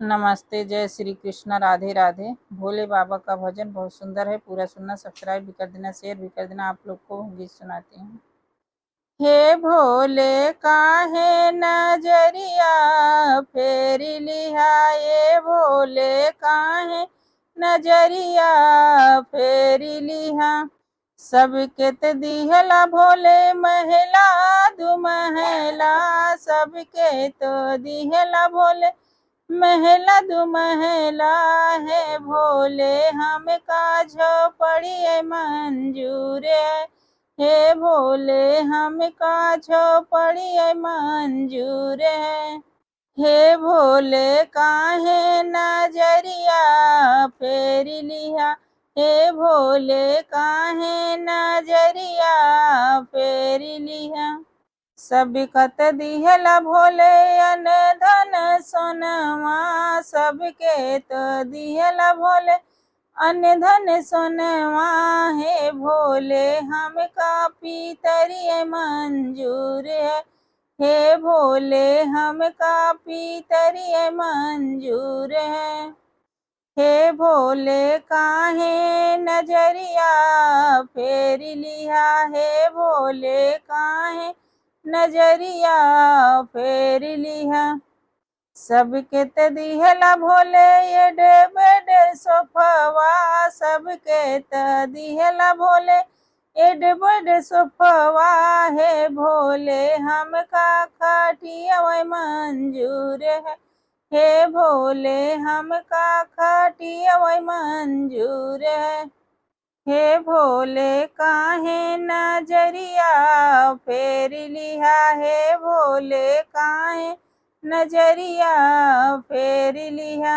नमस्ते, जय श्री कृष्ण, राधे राधे। भोले बाबा का भजन बहुत सुंदर है, पूरा सुनना, सब्सक्राइब भी कर देना, शेयर भी कर देना। आप लोग को गीत सुनाती हूँ। हे भोले काहे नजरिया फेर लिहा, ये भोले काहे नजरिया फेर लिहा। सबके ते दिहला भोले महला दू महला, सबके तो दिहला भोले महला दू महला। है भोले हम का झोपड़िए मंजूर है, हे भोले हम का झोपड़िए मंजूर है। हे भोले काहे नजरिया फेर लिहा, हे भोले काहे नजरिया फेर लिहा। सब कत दिहला भोले अन धन सोनवा, सबके तो दिहला भोले अन धन सोनवा। हे भोले हम का पीतरिए मंजूर है, हे भोले हम का पीतरिए मंजूर है। हे भोले काहे नजरिया फेर लिहा, हे भोले काहे नजरिया फेर लिहा। सबके ते दिहला भोले एडे बेडे सोफवा, सबके ते दिहला भोले एडे बेडे सोफवा। हे भोले हम का खटिया मंजूर है, हे भोले हम का खटिया मंजूर है। हे भोले काहे नजरिया फेर लिहा, हे भोले काहे नजरिया फेर लिहा।